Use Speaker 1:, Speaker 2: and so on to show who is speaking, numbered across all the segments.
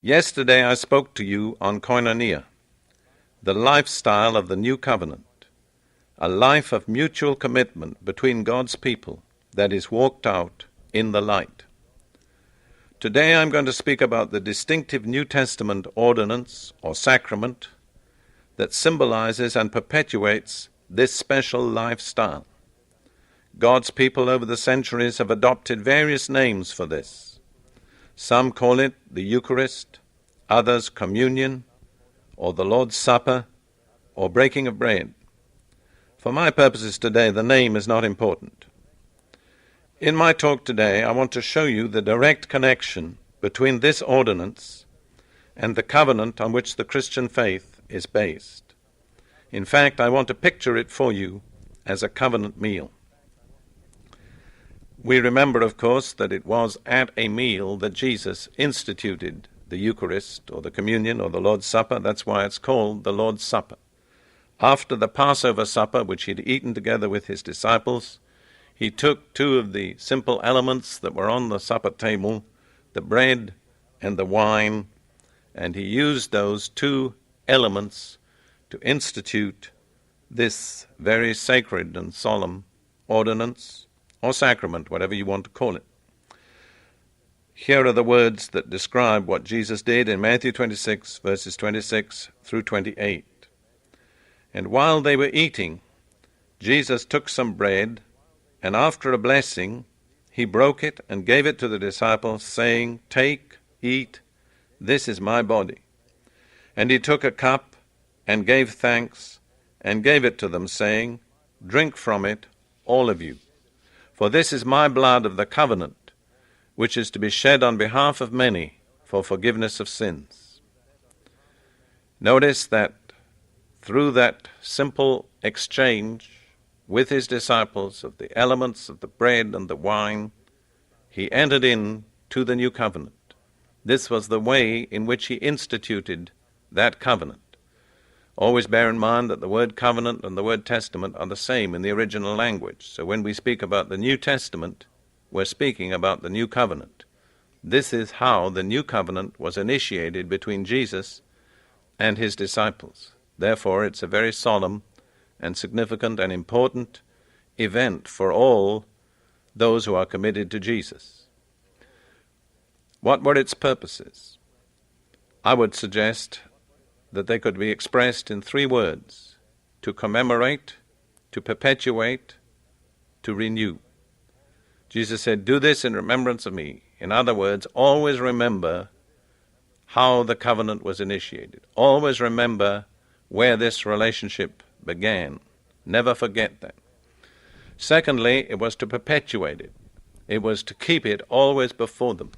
Speaker 1: Yesterday I spoke to you on koinonia, the lifestyle of the new covenant, a life of mutual commitment between God's people that is walked out in the light. Today I'm going to speak about the distinctive New Testament ordinance or sacrament that symbolizes and perpetuates this special lifestyle. God's people over the centuries have adopted various names for this. Some call it the Eucharist, others communion, or the Lord's Supper, or breaking of bread. For my purposes today, the name is not important. In my talk today, I want to show you the direct connection between this ordinance and the covenant on which the Christian faith is based. In fact, I want to picture it for you as a covenant meal. We remember, of course, that it was at a meal that Jesus instituted the Eucharist or the communion or the Lord's Supper. That's why it's called the Lord's Supper. After the Passover supper, which he'd eaten together with his disciples, he took two of the simple elements that were on the supper table, the bread and the wine, and he used those two elements to institute this very sacred and solemn ordinance or sacrament, whatever you want to call it. Here are the words that describe what Jesus did in Matthew 26, verses 26 through 28. And while they were eating, Jesus took some bread, and after a blessing, he broke it and gave it to the disciples, saying, "Take, eat, this is my body." And he took a cup and gave thanks and gave it to them, saying, "Drink from it, all of you. For this is my blood of the covenant, which is to be shed on behalf of many for forgiveness of sins." Notice that through that simple exchange with his disciples of the elements of the bread and the wine, he entered in to the new covenant. This was the way in which he instituted that covenant. Always bear in mind that the word covenant and the word testament are the same in the original language. So when we speak about the New Testament, we're speaking about the new covenant. This is how the new covenant was initiated between Jesus and his disciples. Therefore, it's a very solemn and significant and important event for all those who are committed to Jesus. What were its purposes? I would suggest that they could be expressed in three words: to commemorate, to perpetuate, to renew. Jesus said, "Do this in remembrance of me." In other words, always remember how the covenant was initiated. Always remember where this relationship began. Never forget that. Secondly, it was to perpetuate it. It was to keep it always before them.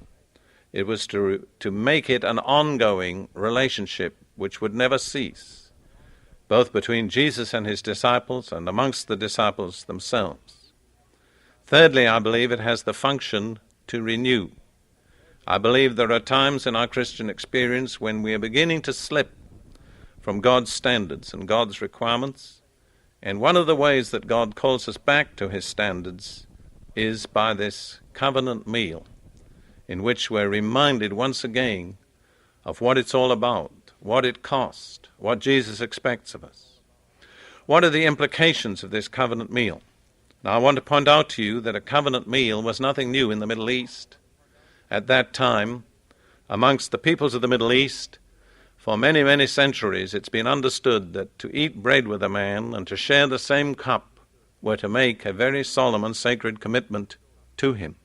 Speaker 1: It was to make it an ongoing relationship which would never cease, both between Jesus and his disciples and amongst the disciples themselves. Thirdly, I believe it has the function to renew. I believe there are times in our Christian experience when we are beginning to slip from God's standards and God's requirements, and one of the ways that God calls us back to his standards is by this covenant meal, in which we're reminded once again of what it's all about, what it cost, what Jesus expects of us. What are the implications of this covenant meal? Now, I want to point out to you that a covenant meal was nothing new in the Middle East. At that time, amongst the peoples of the Middle East, for many, many centuries, it's been understood that to eat bread with a man and to share the same cup were to make a very solemn and sacred commitment to him.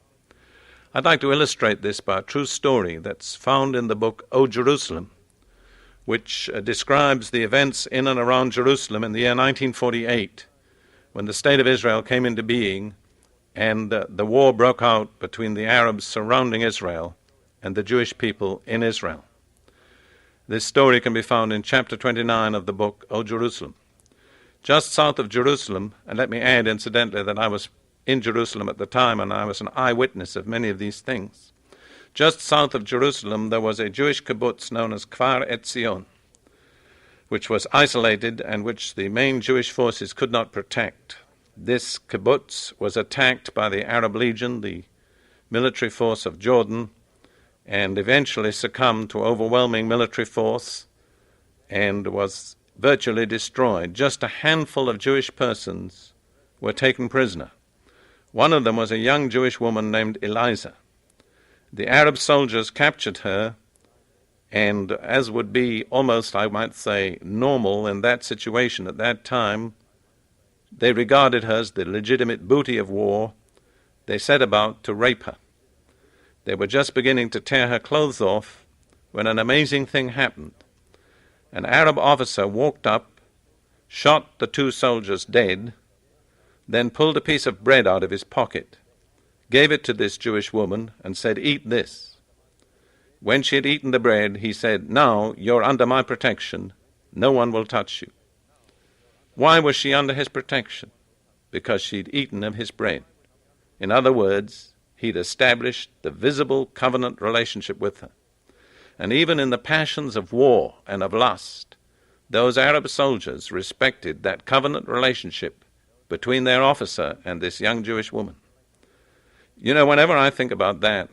Speaker 1: I'd like to illustrate this by a true story that's found in the book, O Jerusalem, which describes the events in and around Jerusalem in the year 1948, when the State of Israel came into being and the war broke out between the Arabs surrounding Israel and the Jewish people in Israel. This story can be found in chapter 29 of the book, O Jerusalem. Just south of Jerusalem, and let me add incidentally that I was in Jerusalem at the time and I was an eyewitness of many of these things. Just south of Jerusalem there was a Jewish kibbutz known as Kfar Etzion, which was isolated and which the main Jewish forces could not protect. This kibbutz was attacked by the Arab Legion, the military force of Jordan, and eventually succumbed to overwhelming military force and was virtually destroyed. Just a handful of Jewish persons were taken prisoner. One of them was a young Jewish woman named Eliza. The Arab soldiers captured her, and as would be almost, I might say, normal in that situation at that time, they regarded her as the legitimate booty of war. They set about to rape her. They were just beginning to tear her clothes off when an amazing thing happened. An Arab officer walked up, shot the two soldiers dead, then pulled a piece of bread out of his pocket, gave it to this Jewish woman, and said, "Eat this." When she had eaten the bread, he said, "Now you're under my protection. No one will touch you." Why was she under his protection? Because she'd eaten of his bread. In other words, he'd established the visible covenant relationship with her. And even in the passions of war and of lust, those Arab soldiers respected that covenant relationship between their officer and this young Jewish woman. You know, whenever I think about that,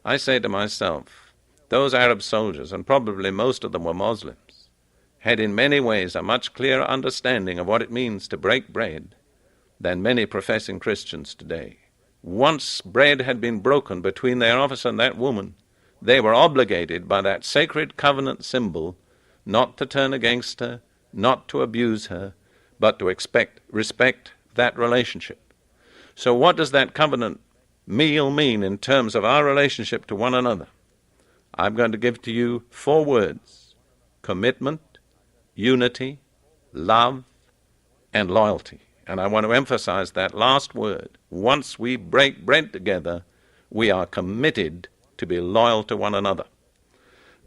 Speaker 1: I say to myself, those Arab soldiers, and probably most of them were Muslims, had in many ways a much clearer understanding of what it means to break bread than many professing Christians today. Once bread had been broken between their officer and that woman, they were obligated by that sacred covenant symbol not to turn against her, not to abuse her, but to respect that relationship. So what does that covenant meal mean in terms of our relationship to one another? I'm going to give to you 4 words: commitment, unity, love, and loyalty. And I want to emphasize that last word. Once we break bread together, we are committed to be loyal to one another.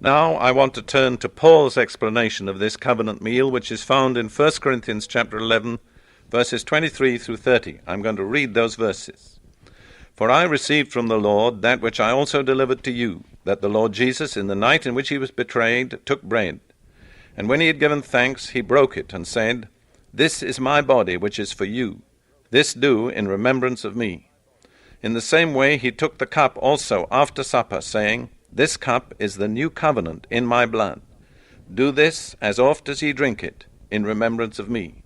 Speaker 1: Now I want to turn to Paul's explanation of this covenant meal, which is found in 1 Corinthians chapter 11, verses 23 through 30. I'm going to read those verses. "For I received from the Lord that which I also delivered to you, that the Lord Jesus, in the night in which he was betrayed, took bread. And when he had given thanks, he broke it, and said, 'This is my body, which is for you. This do in remembrance of me.' In the same way he took the cup also after supper, saying, 'This cup is the new covenant in my blood. Do this as oft as ye drink it, in remembrance of me.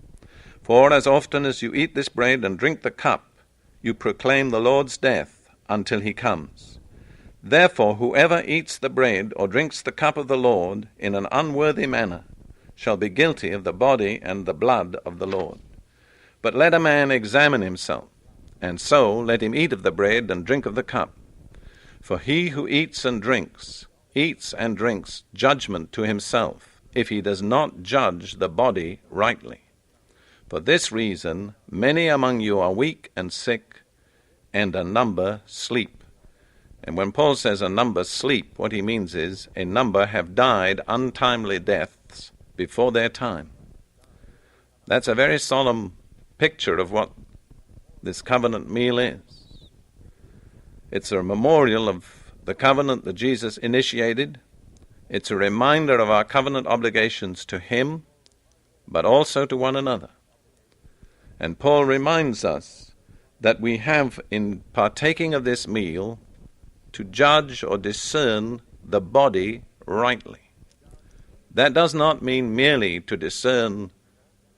Speaker 1: For as often as you eat this bread and drink the cup, you proclaim the Lord's death until he comes. Therefore whoever eats the bread or drinks the cup of the Lord in an unworthy manner shall be guilty of the body and the blood of the Lord. But let a man examine himself, and so let him eat of the bread and drink of the cup. For he who eats and drinks judgment to himself, if he does not judge the body rightly. For this reason many among you are weak and sick, and a number sleep." And when Paul says a number sleep, what he means is a number have died untimely deaths before their time. That's a very solemn picture of what this covenant meal is. It's a memorial of the covenant that Jesus initiated. It's a reminder of our covenant obligations to him, but also to one another. And Paul reminds us that we have, in partaking of this meal, to judge or discern the body rightly. That does not mean merely to discern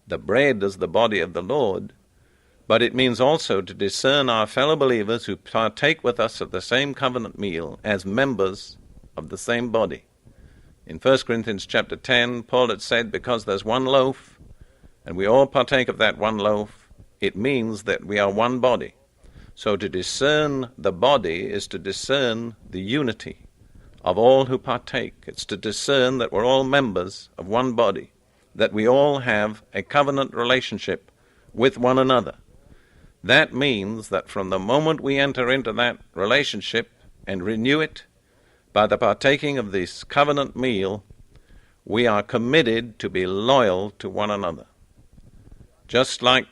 Speaker 1: the bread as the body of the Lord, but it means also to discern our fellow believers who partake with us of the same covenant meal as members of the same body. In 1 Corinthians chapter 10, Paul had said, because there's one loaf, and we all partake of that one loaf, it means that we are one body. So to discern the body is to discern the unity of all who partake. It's to discern that we're all members of one body, that we all have a covenant relationship with one another. That means that from the moment we enter into that relationship and renew it by the partaking of this covenant meal, we are committed to be loyal to one another. Just like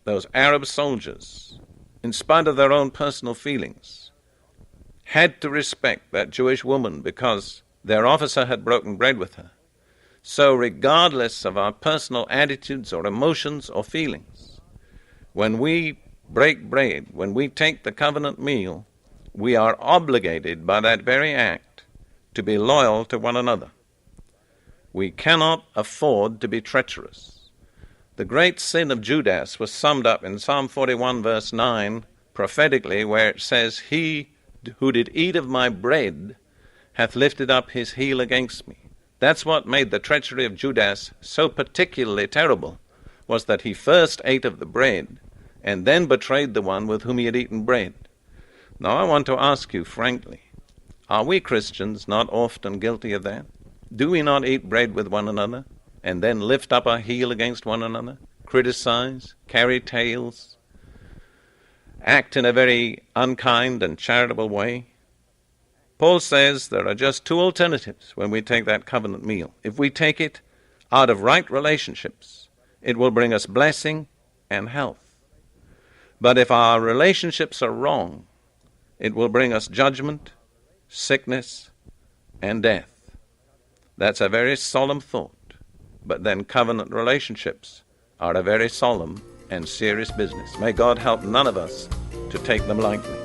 Speaker 1: those Arab soldiers, in spite of their own personal feelings, had to respect that Jewish woman because their officer had broken bread with her. So regardless of our personal attitudes or emotions or feelings, when we break bread, when we take the covenant meal, we are obligated by that very act to be loyal to one another. We cannot afford to be treacherous. The great sin of Judas was summed up in Psalm 41 verse 9 prophetically, where it says, "He who did eat of my bread hath lifted up his heel against me." That's what made the treachery of Judas so particularly terrible, was that he first ate of the bread and then betrayed the one with whom he had eaten bread. Now I want to ask you frankly, are we Christians not often guilty of that? Do we not eat bread with one another and then lift up our heel against one another, criticize, carry tales, act in a very unkind and charitable way? Paul says there are just two alternatives when we take that covenant meal. If we take it out of right relationships, it will bring us blessing and health. But if our relationships are wrong, it will bring us judgment, sickness, and death. That's a very solemn thought. But then covenant relationships are a very solemn and serious business. May God help none of us to take them lightly.